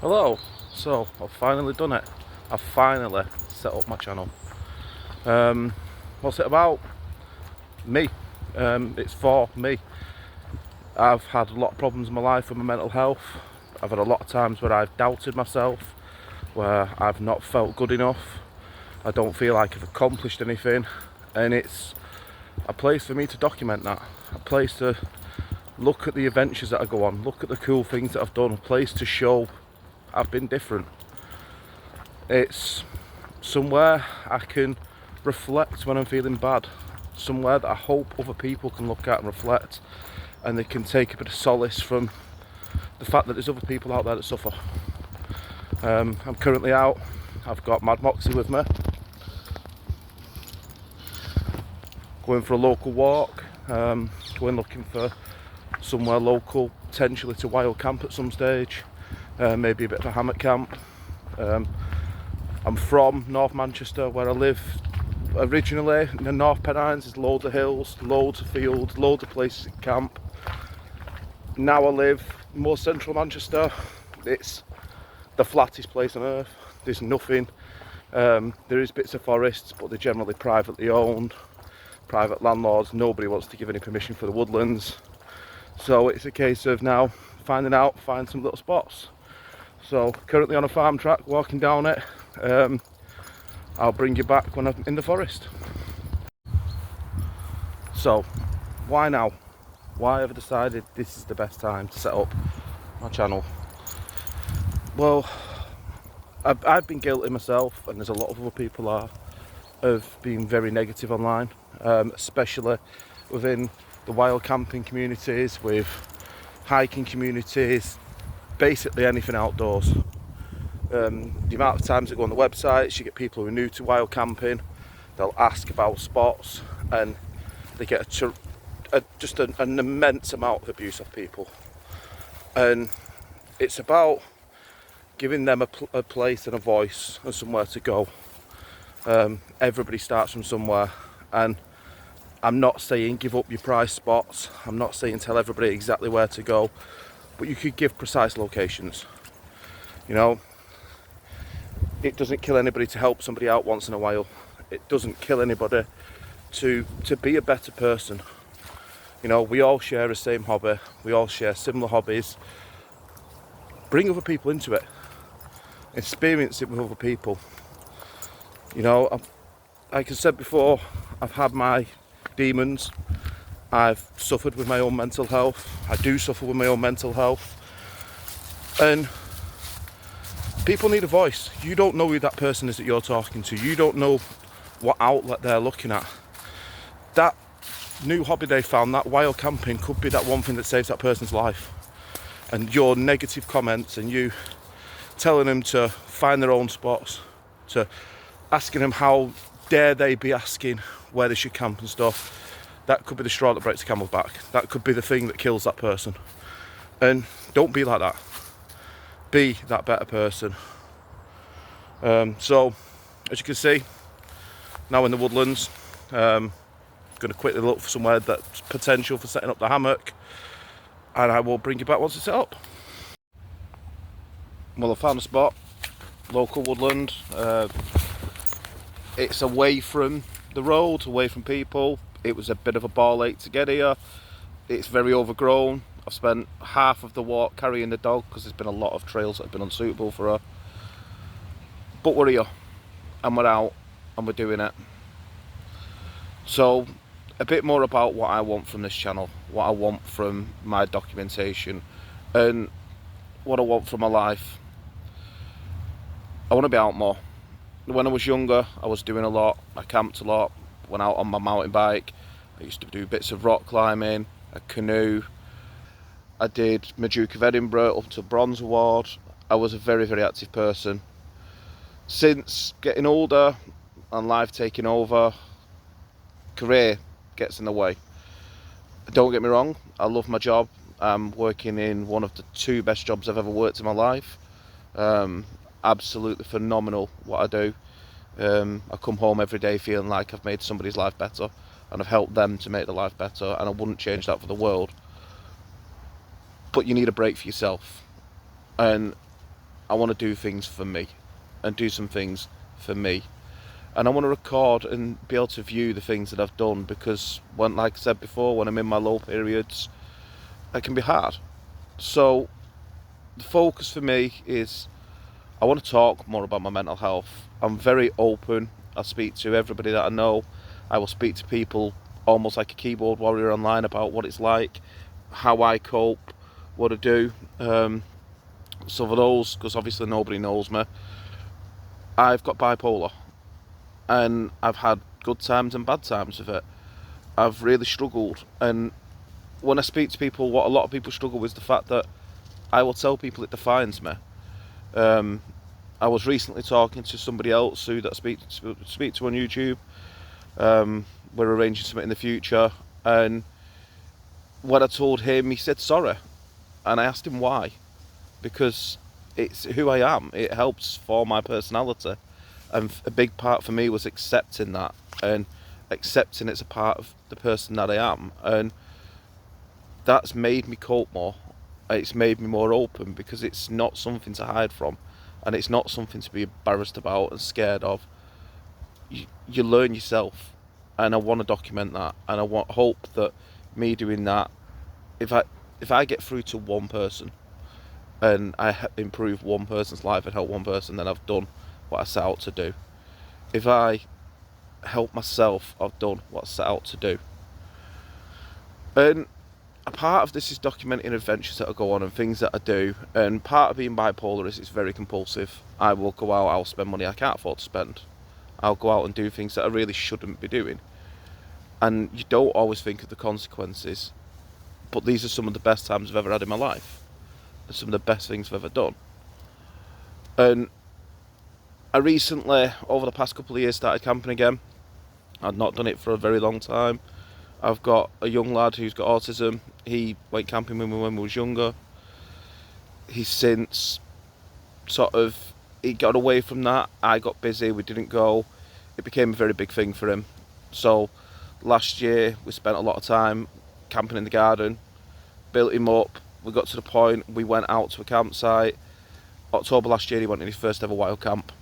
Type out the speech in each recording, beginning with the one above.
Hello, so I've finally done it. I've finally set up my channel. What's it about? Me. It's for me. I've had a lot of problems in my life with my mental health. I've had a lot of times where I've doubted myself, where I've not felt good enough. I don't feel like I've accomplished anything, and it's a place for me to document that. A place to look at the adventures that I go on, look at the cool things that I've done, a place to show I've been different. It's somewhere I can reflect when I'm feeling bad, somewhere that I hope other people can look at and reflect, and they can take a bit of solace from the fact that there's other people out there that suffer. I'm currently out. I've got Mad Moxie with me, going for a local walk, going looking for somewhere local, potentially to wild camp at some stage, maybe a bit of a hammock camp. I'm from North Manchester, where I live originally. In the North Pennines, there's loads of hills, loads of fields, loads of places to camp. Now I live more central Manchester. It's the flattest place on earth. There's nothing. There is bits of forests, but they're generally privately owned, private landlords. Nobody wants to give any permission for the woodlands. So it's a case of now find some little spots. So currently on a farm track, walking down it. I'll bring you back when I'm in the forest. So why now? Why have I decided this is the best time to set up my channel? Well, I've been guilty myself, and there's a lot of other people are, of being very negative online, especially within the wild camping communities, with hiking communities, basically anything outdoors. The amount of times that go on the websites, you get people who are new to wild camping, they'll ask about spots, and they get just an immense amount of abuse of people. And it's about giving them a place and a voice and somewhere to go. Everybody starts from somewhere, and I'm not saying give up your prize spots, I'm not saying tell everybody exactly where to go, but you could give precise locations. You know, it doesn't kill anybody to help somebody out once in a while. It doesn't kill anybody to be a better person. You know, we all share the same hobby, we all share similar hobbies. Bring other people into it, experience it with other people. You know, like I said before, I've had my demons, I've suffered with my own mental health, I do suffer with my own mental health, and people need a voice. You don't know who that person is that you're talking to, you don't know what outlet they're looking at. That new hobby they found, that wild camping, could be that one thing that saves that person's life. And your negative comments and you telling them to find their own spots, to asking them how dare they be asking where they should camp and stuff, that could be the straw that breaks the camel's back. That could be the thing that kills that person. And don't be like that. Be that better person. So as you can see, now in the woodlands, going to quickly look for somewhere that's potential for setting up the hammock, and I will bring you back once it's set up. Well, I found a spot, local woodland. It's away from the road, away from people. It was a bit of a ball ache to get here. It's very overgrown. I've spent half of the walk carrying the dog because there's been a lot of trails that have been unsuitable for her. But we're here, and we're out, and we're doing it. So, a bit more about what I want from this channel, what I want from my documentation, and what I want from my life. I want to be out more. When I was younger, I was doing a lot. I camped a lot, went out on my mountain bike. I used to do bits of rock climbing, a canoe. I did my Duke of Edinburgh up to Bronze Award. I was a very, very active person. Since getting older and life taking over, career gets in the way. Don't get me wrong, I love my job. I'm working in one of the 2 best jobs I've ever worked in my life. Absolutely phenomenal what I do. I come home every day feeling like I've made somebody's life better, and I've helped them to make their life better, and I wouldn't change that for the world. But you need a break for yourself, and I want to do things for me and do some things for me. And I want to record and be able to view the things that I've done, because when, like I said before, when I'm in my low periods, it can be hard. So the focus for me is I want to talk more about my mental health. I'm very open. I speak to everybody that I know. I will speak to people almost like a keyboard warrior online about what it's like, how I cope, what I do. So for those, because obviously nobody knows me, I've got bipolar, and I've had good times and bad times with it. I've really struggled, and when I speak to people, what a lot of people struggle with is the fact that I will tell people it defines me. I was recently talking to somebody else who that I speak to on YouTube. We're arranging something in the future, and when I told him, he said sorry, and I asked him why, because it's who I am. It helps form my personality, and a big part for me was accepting that, and accepting it's a part of the person that I am, and that's made me cope more. It's made me more open, because it's not something to hide from, and it's not something to be embarrassed about and scared of. You learn yourself, and I want to document that, and I hope that me doing that, if I get through to one person and I improve one person's life and help one person, then I've done what I set out to do. If I help myself, I've done what I set out to do. And a part of this is documenting adventures that I go on and things that I do, and part of being bipolar is it's very compulsive. I will go out, I'll spend money I can't afford to spend. I'll go out and do things that I really shouldn't be doing. And you don't always think of the consequences, but these are some of the best times I've ever had in my life. They're some of the best things I've ever done. And I recently, over the past couple of years, started camping again. I'd not done it for a very long time. I've got a young lad who's got autism. He went camping with me when we was younger. He's since he got away from that. I got busy, we didn't go. It became a very big thing for him. So last year we spent a lot of time camping in the garden, built him up. We got to the point, we went out to a campsite. October last year he went in his first ever wild camp.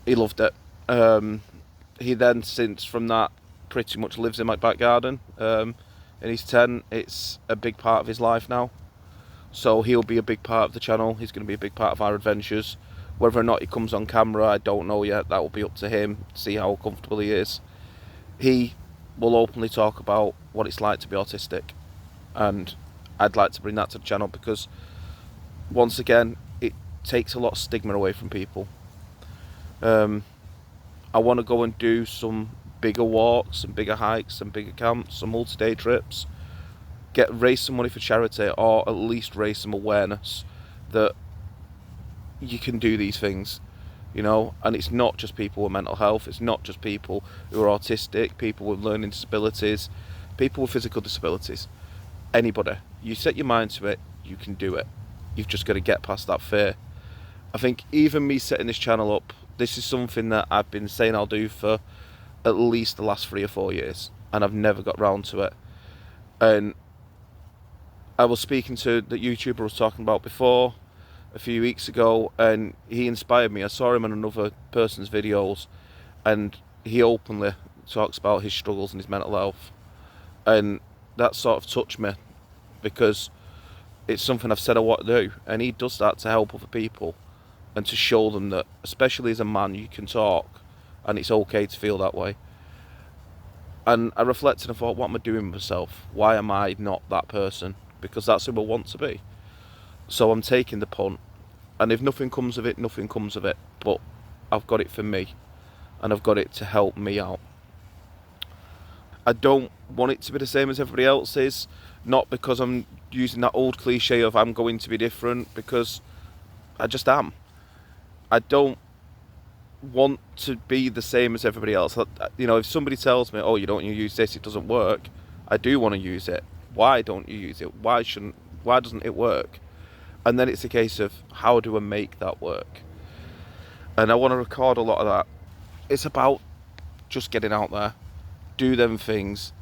He loved it. He then, since from that, pretty much lives in my back garden. In his tent, it's a big part of his life now. So he'll be a big part of the channel. He's going to be a big part of our adventures. Whether or not he comes on camera, I don't know yet. That will be up to him, see how comfortable he is. He will openly talk about what it's like to be autistic. And I'd like to bring that to the channel, because, once again, it takes a lot of stigma away from people. I want to go and do some bigger walks and bigger hikes and bigger camps, some multi-day trips, raise some money for charity, or at least raise some awareness that you can do these things, and it's not just people with mental health, it's not just people who are autistic, people with learning disabilities, people with physical disabilities, anybody. You set your mind to it, you can do it. You've just got to get past that fear. I think even me setting this channel up, this is something that I've been saying I'll do for at least the last 3 or 4 years, and I've never got round to it. And I was speaking to the YouTuber I was talking about before a few weeks ago, and he inspired me. I saw him on another person's videos, and he openly talks about his struggles and his mental health, and that sort of touched me, because it's something I've said I want to do, and he does that to help other people and to show them that, especially as a man, you can talk and it's okay to feel that way. And I reflected and thought, what am I doing with myself? Why am I not that person? Because that's who I want to be. So I'm taking the punt, and if nothing comes of it, nothing comes of it, but I've got it for me, and I've got it to help me out. I don't want it to be the same as everybody else's, not because I'm using that old cliche of I'm going to be different, because I just am. I don't want to be the same as everybody else. If somebody tells me, oh, you don't use this, it doesn't work, I do want to use it. Why don't you use it? Why doesn't it work? And then it's a case of, how do I make that work? And I want to record a lot of that. It's about just getting out there, do them things,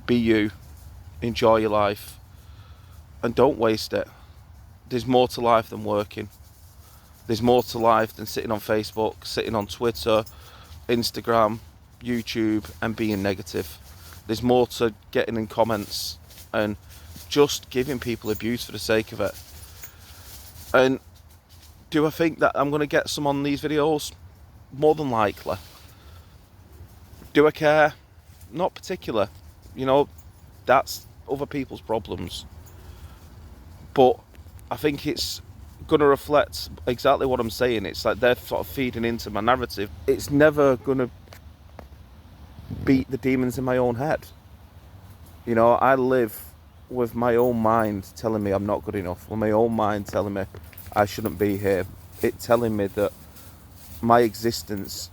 be you, enjoy your life, and don't waste it. there's more to life than working. There's more to life than sitting on Facebook, sitting on Twitter, Instagram, YouTube, and being negative. There's more to getting in comments and just giving people abuse for the sake of it. And do I think that I'm going to get some on these videos? More than likely. Do I care? Not particular. You know, that's other people's problems. But I think it's going to reflect exactly what I'm saying. It's like they're sort of feeding into my narrative. It's never going to beat the demons in my own head. You know, I live with my own mind telling me I'm not good enough, with my own mind telling me I shouldn't be here, it telling me that my existence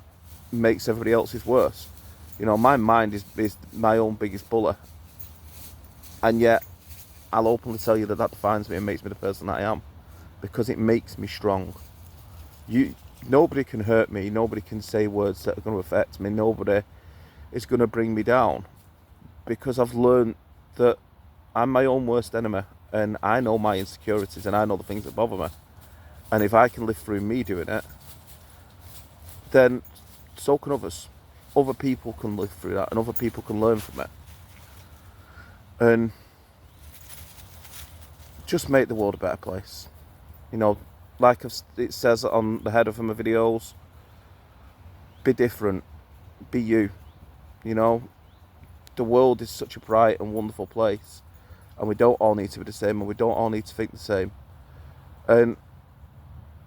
makes everybody else's worse. You know, my mind is my own biggest bully, and yet I'll openly tell you that that defines me and makes me the person that I am, because it makes me strong. Nobody can hurt me, nobody can say words that are going to affect me, nobody is going to bring me down, because I've learned that I'm my own worst enemy, and I know my insecurities, and I know the things that bother me. And if I can live through me doing it, then so can others. Other people can live through that, and other people can learn from it. And just make the world a better place. You know, like it says on the head of my videos, be different, be you. You know, the world is such a bright and wonderful place, and we don't all need to be the same, and we don't all need to think the same. And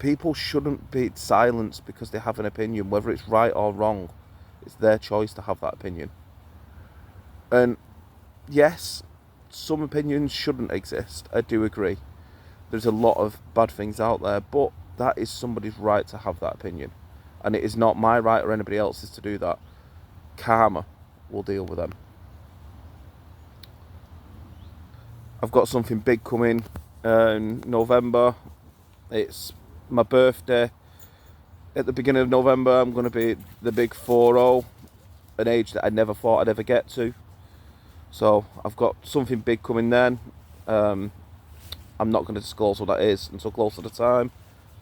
people shouldn't be silenced because they have an opinion, whether it's right or wrong. It's their choice to have that opinion. And yes, some opinions shouldn't exist. I do agree. There's a lot of bad things out there, but that is somebody's right to have that opinion. And it is not my right or anybody else's to do that. Karma will deal with them. I've got something big coming in November. It's my birthday. At the beginning of November, I'm going to be the big 40, an age that I never thought I'd ever get to. So I've got something big coming then. I'm not going to disclose what that is until close to the time,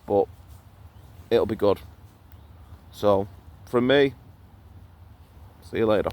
but it'll be good. So, from me, see you later.